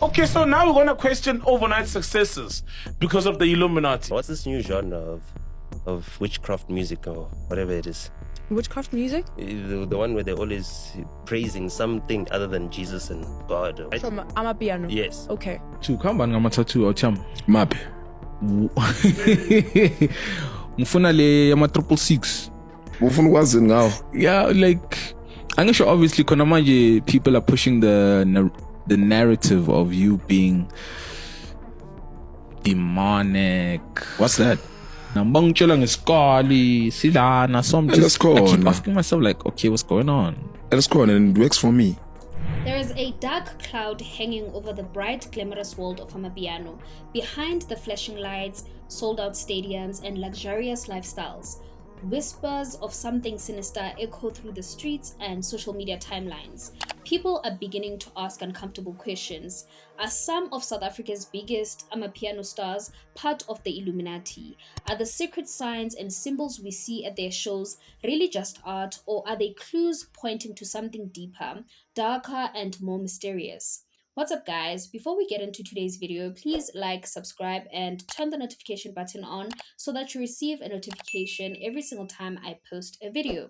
Okay, so now we're gonna question overnight successes because of the Illuminati. What's this new genre of witchcraft music or whatever it is? Witchcraft music? The one where they're always praising something other than Jesus and God. Right? From Amapiano? Yes. Okay. Kamba ngamathathu ocham. Maphi? Ngifuna le yama 666. Ufuna ukwazi ngawo? Yeah, like angisho obviously khona manje people are pushing the narrative of you being demonic. What's that? Nambangitshela ngesikali silana, so I'm just I keep asking myself like, okay, what's going on? Let's go on, and it works for me. There is a dark cloud hanging over the bright, glamorous world of Amapiano. Behind the flashing lights, sold-out stadiums, and luxurious lifestyles, whispers of something sinister echo through the streets and social media timelines. People are beginning to ask uncomfortable questions. Are some of South Africa's biggest Amapiano stars part of the Illuminati? Are the secret signs and symbols we see at their shows really just art, or are they clues pointing to something deeper, darker, and more mysterious? What's up, guys? Before we get into today's video, please like, subscribe, and turn the notification button on so that you receive a notification every single time I post a video.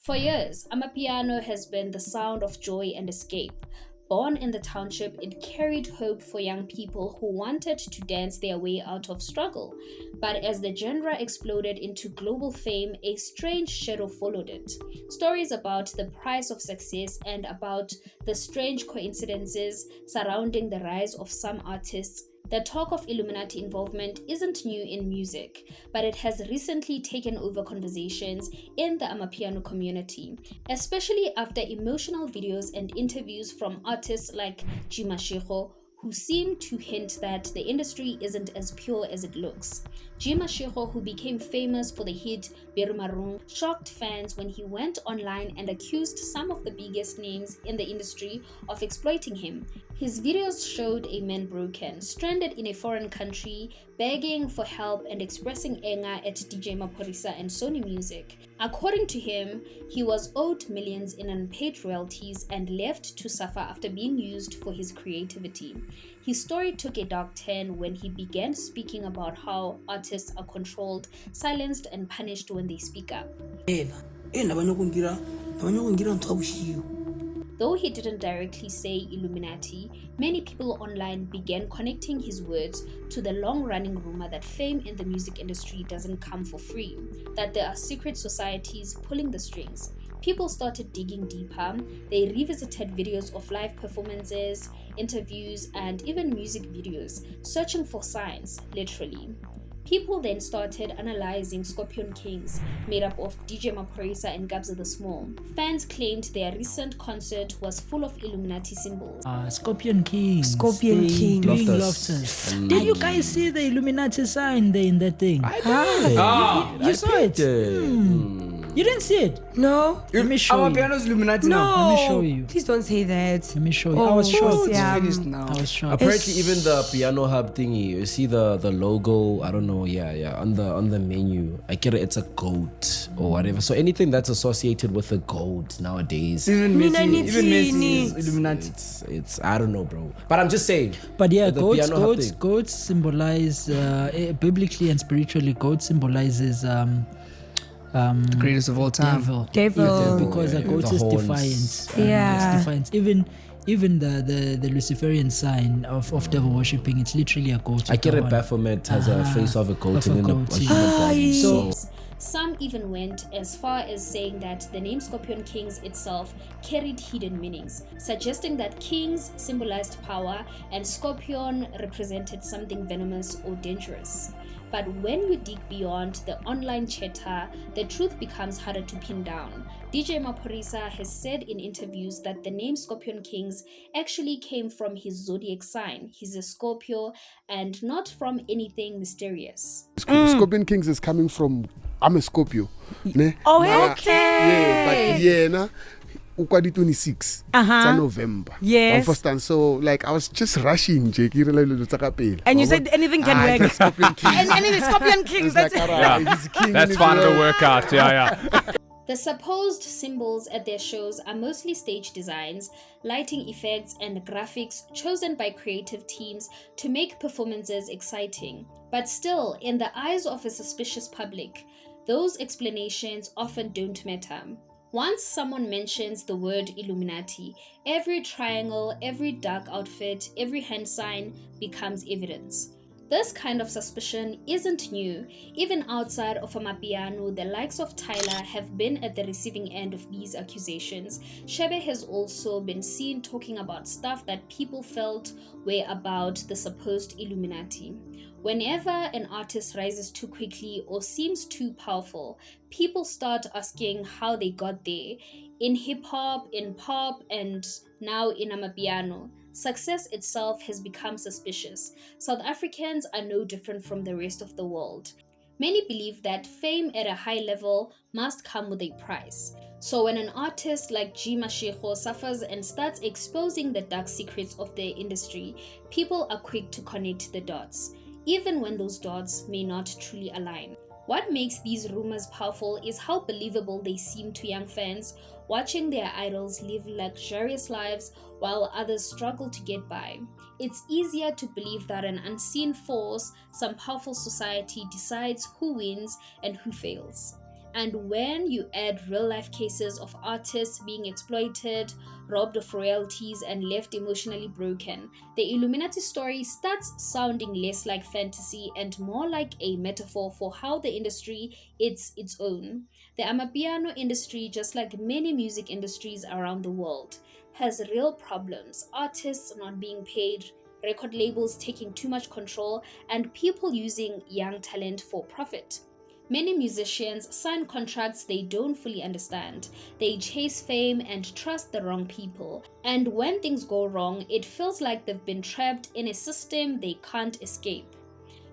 For years, Amapiano has been the sound of joy and escape. Born in the township, it carried hope for young people who wanted to dance their way out of struggle. But as the genre exploded into global fame, a strange shadow followed it. Stories about the price of success and about the strange coincidences surrounding the rise of some artists. The talk of Illuminati involvement isn't new in music, but it has recently taken over conversations in the Amapiano community, especially after emotional videos and interviews from artists like G Mashego, who seem to hint that the industry isn't as pure as it looks. G Mashego, who became famous for the hit Berumarung, shocked fans when he went online and accused some of the biggest names in the industry of exploiting him. His videos showed a man broken, stranded in a foreign country, begging for help and expressing anger at DJ Maphorisa and Sony Music. According to him, he was owed millions in unpaid royalties and left to suffer after being used for his creativity. His story took a dark turn when he began speaking about how artists are controlled, silenced, and punished when they speak up. Though he didn't directly say Illuminati, many people online began connecting his words to the long-running rumor that fame in the music industry doesn't come for free, that there are secret societies pulling the strings. People started digging deeper. They revisited videos of live performances, interviews, and even music videos, searching for signs, literally. People then started analyzing Scorpion Kings, made up of DJ Maphorisa and Kabza De Small. Fans claimed their recent concert was full of Illuminati symbols. Scorpion Kings. Scorpion King. Doing Loftus. Did you guys see the Illuminati sign there in that thing? I did. You saw it? You didn't see it? No. Let me show you. Amapiano's Illuminati No. now. Let me show you. Please don't say that. Let me show you. Oh, I was shocked. It's yeah. finished now. I was shocked. Apparently, even the piano hub thingy, you see the logo. I don't know. Yeah, on the menu. I get it. It's a goat or whatever. So anything that's associated with a goat nowadays, Even Messi is It's- Illuminati. it's I don't know, bro. But I'm just saying. But yeah, the piano hub thing. goats symbolize biblically and spiritually. Goat symbolizes The greatest of all time. devil. Devil. Because a goat The is horns. defiance. Yeah. It's defiance. Even the Luciferian sign of devil worshipping, it's literally a goat. I get it. Baphomet has a face of a goat and then a human body. So Some even went as far as saying that the name Scorpion Kings itself carried hidden meanings, suggesting that kings symbolized power and scorpion represented something venomous or dangerous. But when you dig beyond the online chatter, the truth becomes harder to pin down. DJ Maphorisa has said in interviews that the name Scorpion Kings actually came from his zodiac sign. He's a Scorpio and not from anything mysterious. Scorpion Kings is coming from, I'm a Scorpio. Ne? Oh, Mara- okay. Yeah, but ukwadi 26 Uh-huh. November. Yes. Understand? So like I was just rushing And you said anything can work. Scorpion Kings. And it's Scorpion King. It's That's like, it. alright, he's king That's in fine to Israel. work out. Yeah. The supposed symbols at their shows are mostly stage designs, lighting effects, and graphics chosen by creative teams to make performances exciting. But still, in the eyes of a suspicious public, those explanations often don't matter. Once someone mentions the word Illuminati, every triangle, every dark outfit, every hand sign becomes evidence. This kind of suspicion isn't new. Even outside of Amapiano, the likes of Tyla have been at the receiving end of these accusations. Shebe has also been seen talking about stuff that people felt were about the supposed Illuminati. Whenever an artist rises too quickly or seems too powerful, people start asking how they got there. In hip-hop, in pop, and now in Amapiano, success itself has become suspicious. South Africans are no different from the rest of the world. Many believe that fame at a high level must come with a price. So when an artist like G Mashego suffers and starts exposing the dark secrets of their industry, people are quick to connect the dots, even when those dots may not truly align. What makes these rumors powerful is how believable they seem to young fans, watching their idols live luxurious lives while others struggle to get by. It's easier to believe that an unseen force, some powerful society, decides who wins and who fails. And when you add real-life cases of artists being exploited, robbed of royalties, and left emotionally broken, the Illuminati story starts sounding less like fantasy and more like a metaphor for how the industry is its own. The Amapiano industry, just like many music industries around the world, has real problems. Artists not being paid, record labels taking too much control, and people using young talent for profit. Many musicians sign contracts they don't fully understand. They chase fame and trust the wrong people. And when things go wrong, it feels like they've been trapped in a system they can't escape.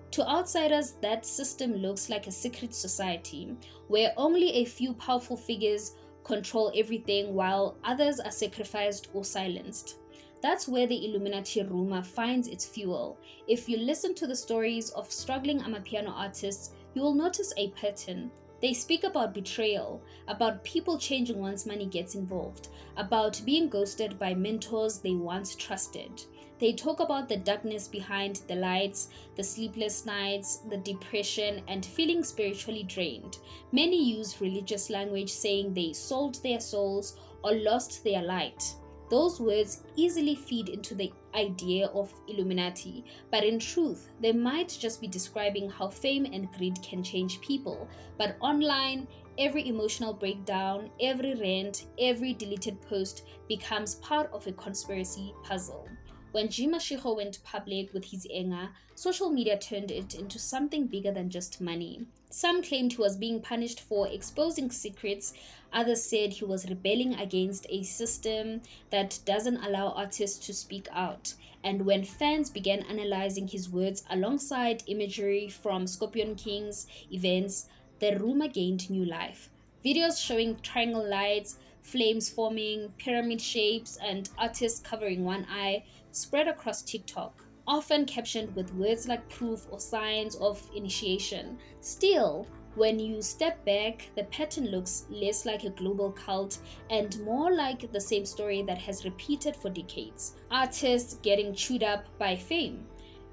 To outsiders, that system looks like a secret society where only a few powerful figures control everything while others are sacrificed or silenced. That's where the Illuminati rumor finds its fuel. If you listen to the stories of struggling Amapiano artists, you will notice a pattern. They speak about betrayal, about people changing once money gets involved, about being ghosted by mentors they once trusted. They talk about the darkness behind the lights, the sleepless nights, the depression, and feeling spiritually drained. Many use religious language saying they sold their souls or lost their light. Those words easily feed into the idea of Illuminati, but in truth, they might just be describing how fame and greed can change people. But online, every emotional breakdown, every rant, every deleted post becomes part of a conspiracy puzzle. When G Mashego went public with his anger, social media turned it into something bigger than just money. Some claimed he was being punished for exposing secrets. Others said he was rebelling against a system that doesn't allow artists to speak out. And when fans began analyzing his words alongside imagery from Scorpion King's events, the rumor gained new life. Videos showing triangle lights, flames forming, pyramid shapes, and artists covering one eye spread across TikTok, often captioned with words like proof or signs of initiation. Still, when you step back, the pattern looks less like a global cult and more like the same story that has repeated for decades. Artists getting chewed up by fame.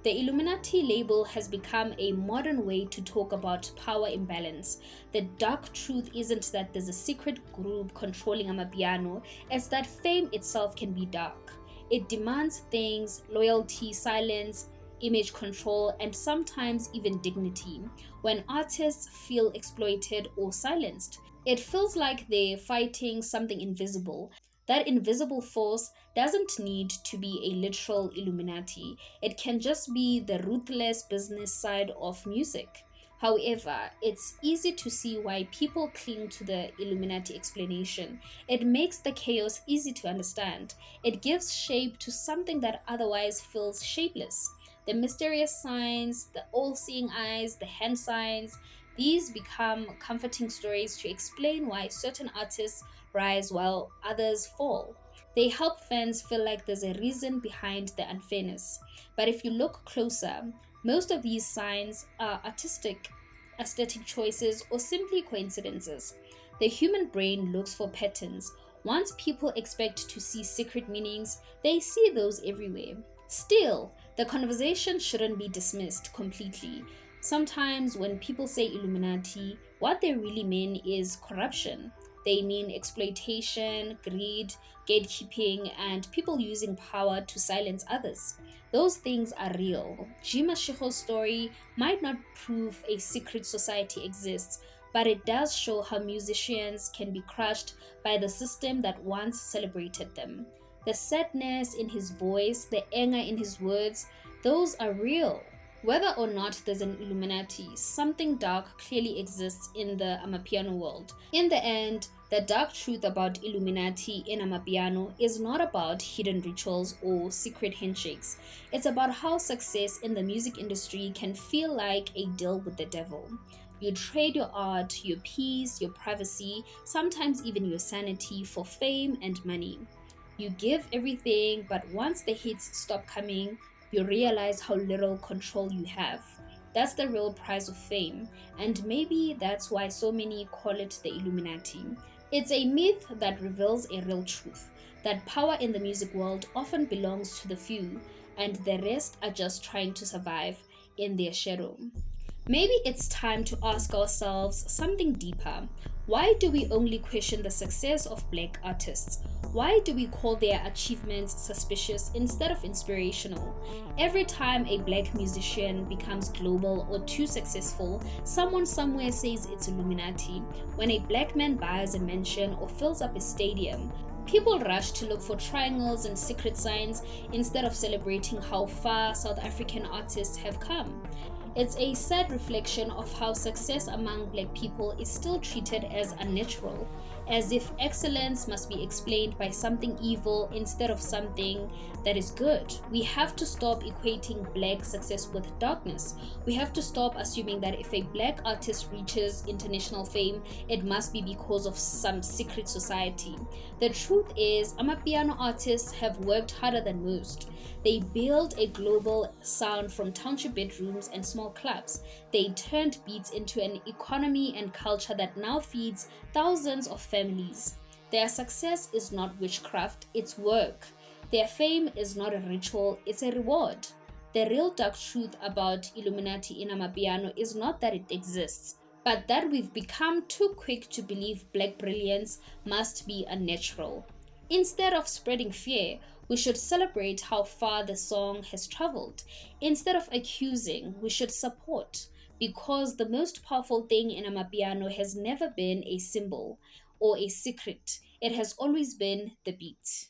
The Illuminati label has become a modern way to talk about power imbalance. The dark truth isn't that there's a secret group controlling Amapiano, it's that fame itself can be dark. It demands things, loyalty, silence, image control, and sometimes even dignity. When artists feel exploited or silenced, it feels like they're fighting something invisible. That invisible force doesn't need to be a literal Illuminati. It can just be the ruthless business side of music. However, it's easy to see why people cling to the Illuminati explanation. It makes the chaos easy to understand. It gives shape to something that otherwise feels shapeless. The mysterious signs, the all-seeing eyes, the hand signs, these become comforting stories to explain why certain artists rise while others fall. They help fans feel like there's a reason behind the unfairness. But if you look closer, most of these signs are artistic, aesthetic choices, or simply coincidences. The The human brain looks for patterns. Once people expect to see secret meanings, they see those everywhere. Still, the conversation shouldn't be dismissed completely. Sometimes when people say Illuminati, what they really mean is corruption. They mean exploitation, greed, gatekeeping, and people using power to silence others. Those things are real. G Mashego's story might not prove a secret society exists, but it does show how musicians can be crushed by the system that once celebrated them. The sadness in his voice, the anger in his words, those are real. Whether or not there's an Illuminati, something dark clearly exists in the Amapiano world. In the end, the dark truth about Illuminati in Amapiano is not about hidden rituals or secret handshakes. It's about how success in the music industry can feel like a deal with the devil. You trade your art, your peace, your privacy, sometimes even your sanity for fame and money. You give everything, but once the hits stop coming, you realize how little control you have. That's the real price of fame, and maybe that's why so many call it the Illuminati. It's a myth that reveals a real truth, that power in the music world often belongs to the few, and the rest are just trying to survive in their shadow. Maybe it's time to ask ourselves something deeper. Why do we only question the success of black artists? Why do we call their achievements suspicious instead of inspirational? Every time a black musician becomes global or too successful, someone somewhere says it's Illuminati. When a black man buys a mansion or fills up a stadium, people rush to look for triangles and secret signs instead of celebrating how far South African artists have come. It's a sad reflection of how success among black people is still treated as unnatural, as if excellence must be explained by something evil instead of something that is good. We have to stop equating black success with darkness. We have to stop assuming that if a black artist reaches international fame, it must be because of some secret society. The truth is, Amapiano artists have worked harder than most. They built a global sound from township bedrooms and small clubs. They turned beats into an economy and culture that now feeds thousands of families. Their success is not witchcraft, it's work. Their fame is not a ritual, it's a reward. The real dark truth about Illuminati in Amapiano is not that it exists, but that we've become too quick to believe black brilliance must be unnatural. Instead of spreading fear, we should celebrate how far the song has traveled. Instead of accusing, we should support. Because the most powerful thing in Amapiano has never been a symbol or a secret. It has always been the beat.